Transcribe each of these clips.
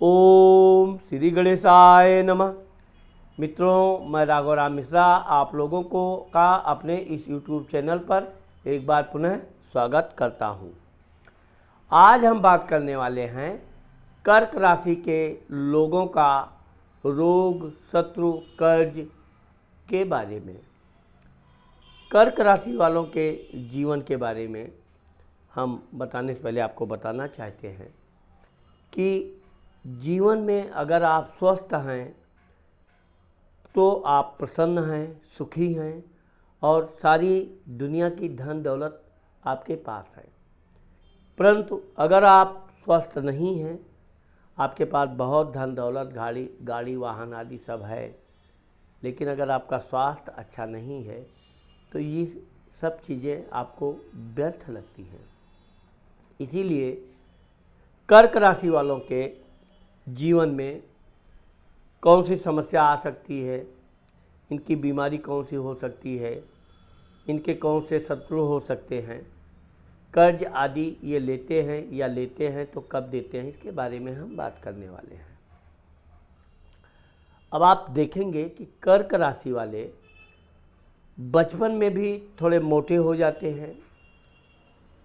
ओम श्री गणेशाय नमः। मित्रों, मैं राघव राम मिश्रा आप लोगों को का अपने इस YouTube चैनल पर एक बार पुनः स्वागत करता हूं। आज हम बात करने वाले हैं कर्क राशि के लोगों का रोग, शत्रु, कर्ज के बारे में। कर्क राशि वालों के जीवन के बारे में हम बताने से पहले आपको बताना चाहते हैं कि जीवन में अगर आप स्वस्थ हैं तो आप प्रसन्न हैं, सुखी हैं और सारी दुनिया की धन दौलत आपके पास है। परंतु अगर आप स्वस्थ नहीं हैं, आपके पास बहुत धन दौलत, गाड़ी वाहन आदि सब है, लेकिन अगर आपका स्वास्थ्य अच्छा नहीं है तो ये सब चीज़ें आपको व्यर्थ लगती हैं। इसीलिए कर्क राशि वालों के जीवन में कौन सी समस्या आ सकती है, इनकी बीमारी कौन सी हो सकती है, इनके कौन से शत्रु हो सकते हैं, कर्ज आदि ये लेते हैं या लेते हैं तो कब देते हैं, इसके बारे में हम बात करने वाले हैं। अब आप देखेंगे कि कर्क राशि वाले बचपन में भी थोड़े मोटे हो जाते हैं,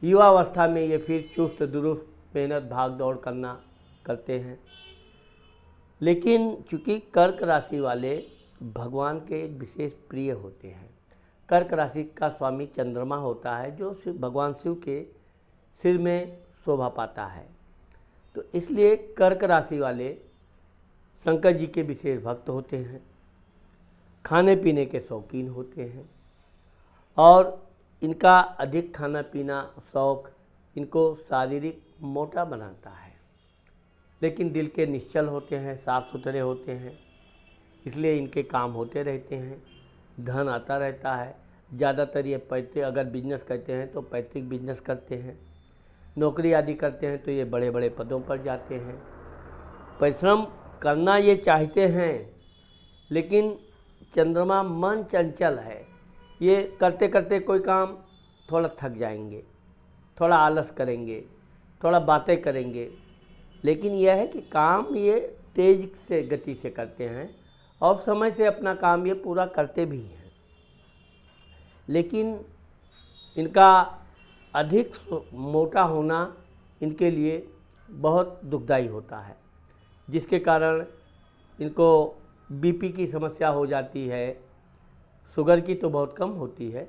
युवावस्था में ये फिर चुस्त दुरुस्त मेहनत भाग दौड़ करते हैं। लेकिन चूँकि कर्क राशि वाले भगवान के विशेष प्रिय होते हैं, कर्क राशि का स्वामी चंद्रमा होता है जो भगवान शिव के सिर में शोभा पाता है, तो इसलिए कर्क राशि वाले शंकर जी के विशेष भक्त होते हैं, खाने पीने के शौकीन होते हैं और इनका अधिक खाना पीना शौक इनको शारीरिक मोटा बनाता है। लेकिन दिल के निश्चल होते हैं, साफ सुथरे होते हैं, इसलिए इनके काम होते रहते हैं, धन आता रहता है। ज़्यादातर ये पैतृक अगर बिजनेस करते हैं तो पैतृक बिजनेस करते हैं, नौकरी आदि करते हैं तो ये बड़े बड़े पदों पर जाते हैं। परिश्रम करना ये चाहते हैं, लेकिन चंद्रमा मन चंचल है, ये करते करते कोई काम थोड़ा थक जाएंगे, थोड़ा आलस करेंगे, थोड़ा बातें करेंगे, लेकिन यह है कि काम ये तेज से गति से करते हैं और समय से अपना काम ये पूरा करते भी हैं। लेकिन इनका अधिक मोटा होना इनके लिए बहुत दुखदाई होता है, जिसके कारण इनको बीपी की समस्या हो जाती है। शुगर की तो बहुत कम होती है,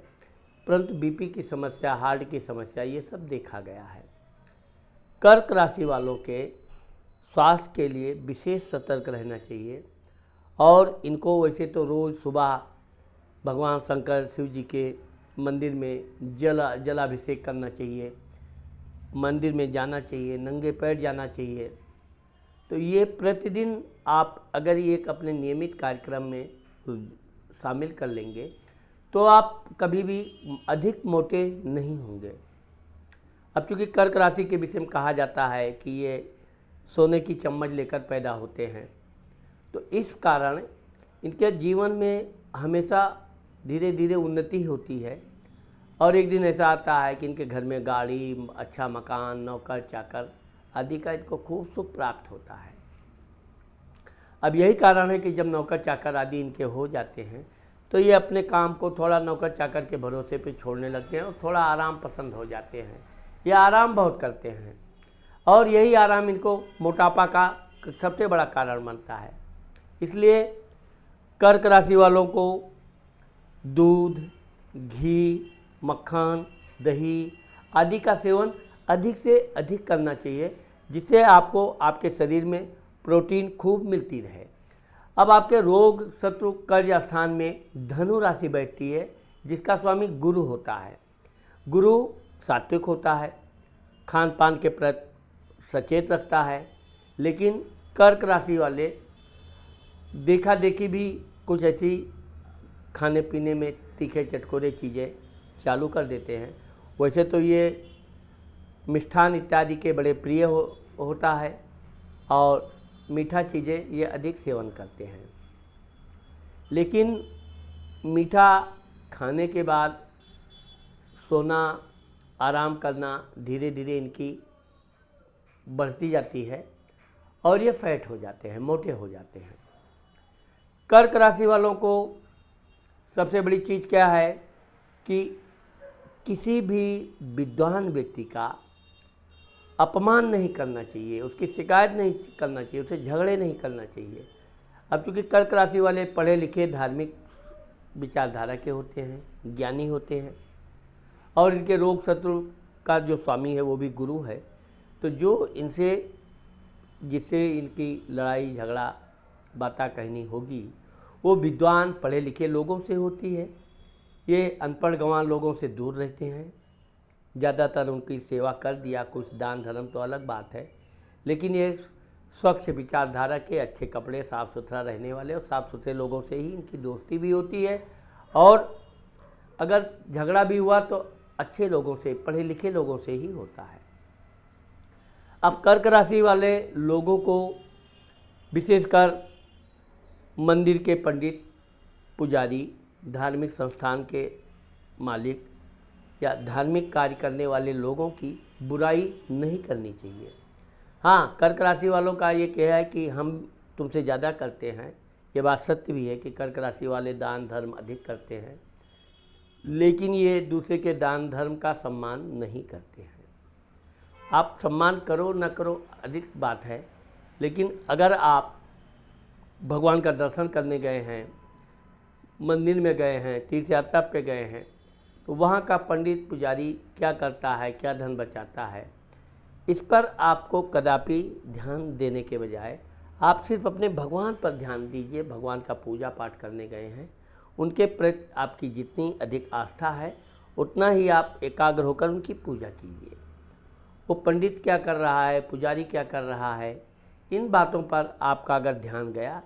परंतु बीपी की समस्या, हार्ट की समस्या, ये सब देखा गया है। कर्क राशि वालों के स्वास्थ्य के लिए विशेष सतर्क रहना चाहिए और इनको वैसे तो रोज़ सुबह भगवान शंकर शिव जी के मंदिर में जलाभिषेक करना चाहिए, मंदिर में जाना चाहिए, नंगे पैर जाना चाहिए। तो ये प्रतिदिन आप अगर ये एक अपने नियमित कार्यक्रम में शामिल कर लेंगे तो आप कभी भी अधिक मोटे नहीं होंगे। अब चूँकि कर्क राशि के विषय में कहा जाता है कि ये सोने की चम्मच लेकर पैदा होते हैं, तो इस कारण इनके जीवन में हमेशा धीरे धीरे उन्नति होती है और एक दिन ऐसा आता है कि इनके घर में गाड़ी, अच्छा मकान, नौकर चाकर आदि का इनको खूब सुख प्राप्त होता है। अब यही कारण है कि जब नौकर चाकर आदि इनके हो जाते हैं तो ये अपने काम को थोड़ा नौकर चाकर के भरोसे पे छोड़ने लगते हैं और थोड़ा आराम पसंद हो जाते हैं। ये आराम बहुत करते हैं और यही आराम इनको मोटापा का सबसे बड़ा कारण बनता है। इसलिए कर्क राशि वालों को दूध, घी, मक्खन, दही आदि का सेवन अधिक से अधिक करना चाहिए, जिससे आपको आपके शरीर में प्रोटीन खूब मिलती रहे। अब आपके रोग, शत्रु, कर्ज स्थान में धनु राशि बैठती है, जिसका स्वामी गुरु होता है। गुरु सात्विक होता है, खान पान के प्रति सचेत रखता है, लेकिन कर्क राशि वाले देखा देखी भी कुछ ऐसी खाने पीने में तीखे चटकोरे चीज़ें चालू कर देते हैं। वैसे तो ये मिष्ठान इत्यादि के बड़े प्रिय होता है और मीठा चीज़ें ये अधिक सेवन करते हैं, लेकिन मीठा खाने के बाद सोना, आराम करना धीरे धीरे इनकी बढ़ती जाती है और ये फैट हो जाते हैं, मोटे हो जाते हैं। कर्क राशि वालों को सबसे बड़ी चीज़ क्या है कि किसी भी विद्वान व्यक्ति का अपमान नहीं करना चाहिए, उसकी शिकायत नहीं करना चाहिए, उसे झगड़े नहीं करना चाहिए। अब चूँकि कर्क राशि वाले पढ़े लिखे धार्मिक विचारधारा के होते हैं, ज्ञानी होते हैं, और इनके रोग शत्रु का जो स्वामी है वो भी गुरु है, तो जो इनसे जिससे इनकी लड़ाई झगड़ा बातें कहनी होगी वो विद्वान पढ़े लिखे लोगों से होती है। ये अनपढ़ गंवार लोगों से दूर रहते हैं, ज़्यादातर उनकी सेवा कर दिया, कुछ दान धर्म तो अलग बात है, लेकिन ये स्वच्छ विचारधारा के, अच्छे कपड़े, साफ़ सुथरा रहने वाले और साफ़ सुथरे लोगों से ही इनकी दोस्ती भी होती है। और अगर झगड़ा भी हुआ तो अच्छे लोगों से, पढ़े लिखे लोगों से ही होता है। अब कर्क राशि वाले लोगों को विशेषकर मंदिर के पंडित, पुजारी, धार्मिक संस्थान के मालिक या धार्मिक कार्य करने वाले लोगों की बुराई नहीं करनी चाहिए। हाँ, कर्क राशि वालों का ये कह है कि हम तुमसे ज़्यादा करते हैं, ये बात सत्य भी है कि कर्क राशि वाले दान धर्म अधिक करते हैं, लेकिन ये दूसरे के दान धर्म का सम्मान नहीं करते हैं। आप सम्मान करो न करो अधिक बात है, लेकिन अगर आप भगवान का दर्शन करने गए हैं, मंदिर में गए हैं, तीर्थ यात्रा पे गए हैं, तो वहाँ का पंडित पुजारी क्या करता है, क्या धन बचाता है, इस पर आपको कदापि ध्यान देने के बजाय आप सिर्फ अपने भगवान पर ध्यान दीजिए। भगवान का पूजा पाठ करने गए हैं, उनके प्रति आपकी जितनी अधिक आस्था है उतना ही आप एकाग्र होकर उनकी पूजा कीजिए। वो पंडित क्या कर रहा है, पुजारी क्या कर रहा है, इन बातों पर आपका अगर ध्यान गया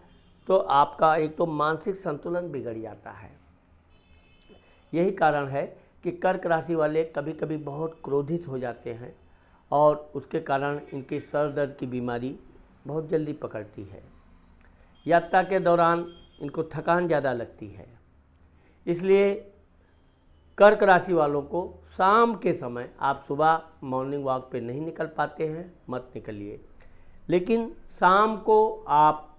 तो आपका एक तो मानसिक संतुलन बिगड़ जाता है। यही कारण है कि कर्क राशि वाले कभी कभी बहुत क्रोधित हो जाते हैं और उसके कारण इनके सर दर्द की बीमारी बहुत जल्दी पकड़ती है। यात्रा के दौरान इनको थकान ज़्यादा लगती है। इसलिए कर्क राशि वालों को शाम के समय, आप सुबह मॉर्निंग वॉक पे नहीं निकल पाते हैं, मत निकलिए, लेकिन शाम को आप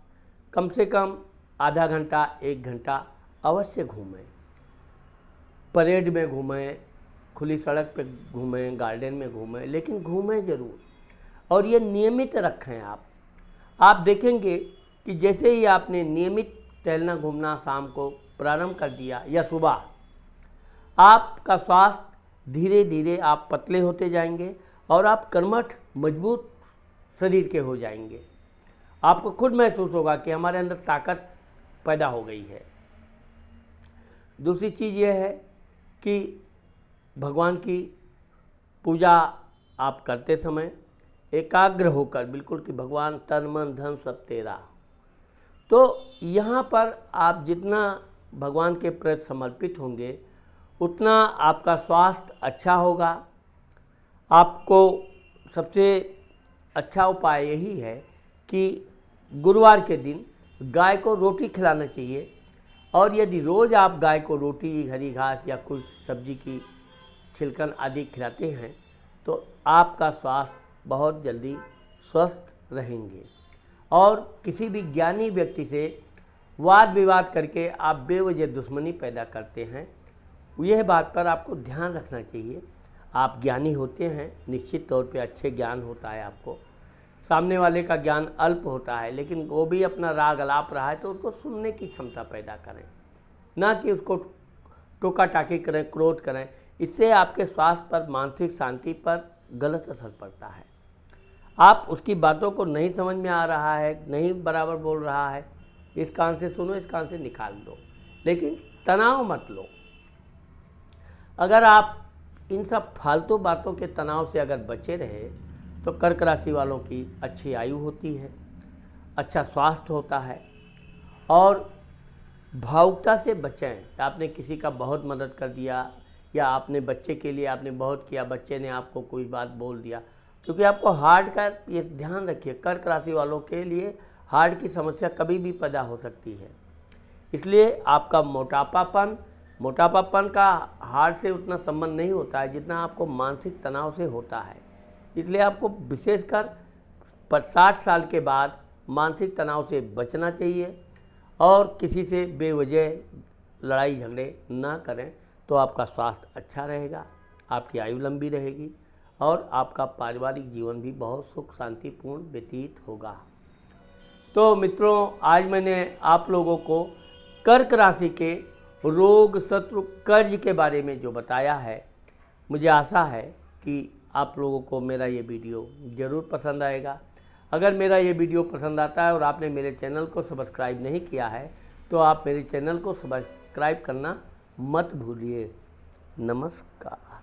कम से कम आधा घंटा 1 घंटा अवश्य घूमें। परेड में घूमें, खुली सड़क पे घूमें, गार्डन में घूमें, लेकिन घूमें ज़रूर, और ये नियमित रखें। आप देखेंगे कि जैसे ही आपने नियमित टहलना घूमना शाम को प्रारंभ कर दिया या सुबह, आपका स्वास्थ्य धीरे धीरे आप पतले होते जाएंगे और आप कर्मठ मजबूत शरीर के हो जाएंगे। आपको खुद महसूस होगा कि हमारे अंदर ताकत पैदा हो गई है। दूसरी चीज़ यह है कि भगवान की पूजा आप करते समय एकाग्र होकर, बिल्कुल कि भगवान तन मन धन सब तेरा, तो यहाँ पर आप जितना भगवान के प्रति समर्पित होंगे उतना आपका स्वास्थ्य अच्छा होगा। आपको सबसे अच्छा उपाय यही है कि गुरुवार के दिन गाय को रोटी खिलाना चाहिए, और यदि रोज़ आप गाय को रोटी, हरी घास या कुछ सब्जी की छिलकन आदि खिलाते हैं तो आपका स्वास्थ्य बहुत जल्दी स्वस्थ रहेंगे। और किसी भी ज्ञानी व्यक्ति से वाद विवाद करके आप बेवजह दुश्मनी पैदा करते हैं, यह बात पर आपको ध्यान रखना चाहिए। आप ज्ञानी होते हैं, निश्चित तौर पे अच्छे ज्ञान होता है आपको, सामने वाले का ज्ञान अल्प होता है, लेकिन वो भी अपना राग अलाप रहा है तो उसको सुनने की क्षमता पैदा करें, ना कि उसको टोका टाकी करें, क्रोध करें। इससे आपके स्वास्थ्य पर, मानसिक शांति पर गलत असर पड़ता है। आप उसकी बातों को नहीं समझ में आ रहा है, नहीं बराबर बोल रहा है, इस कान से सुनो, इस कान से निकाल दो, लेकिन तनाव मत लो। अगर आप इन सब फालतू बातों के तनाव से अगर बचे रहे तो कर्क राशि वालों की अच्छी आयु होती है, अच्छा स्वास्थ्य होता है। और भावुकता से बचें। आपने किसी का बहुत मदद कर दिया या आपने बच्चे के लिए आपने बहुत किया, बच्चे ने आपको कोई बात बोल दिया, क्योंकि आपको हार्ट का ये ध्यान रखिए, कर्क राशि वालों के लिए हार्ट की समस्या कभी भी पैदा हो सकती है। इसलिए आपका मोटापापन का हार्ट से उतना संबंध नहीं होता है जितना आपको मानसिक तनाव से होता है। इसलिए आपको विशेषकर पर 60 साल के बाद मानसिक तनाव से बचना चाहिए और किसी से बेवजह लड़ाई झगड़े ना करें, तो आपका स्वास्थ्य अच्छा रहेगा, आपकी आयु लंबी रहेगी और आपका पारिवारिक जीवन भी बहुत सुख शांतिपूर्ण व्यतीत होगा। तो मित्रों, आज मैंने आप लोगों को कर्क राशि के रोग, शत्रु, कर्ज के बारे में जो बताया है, मुझे आशा है कि आप लोगों को मेरा ये वीडियो ज़रूर पसंद आएगा। अगर मेरा ये वीडियो पसंद आता है और आपने मेरे चैनल को सब्सक्राइब नहीं किया है तो आप मेरे चैनल को सब्सक्राइब करना मत भूलिए। नमस्कार।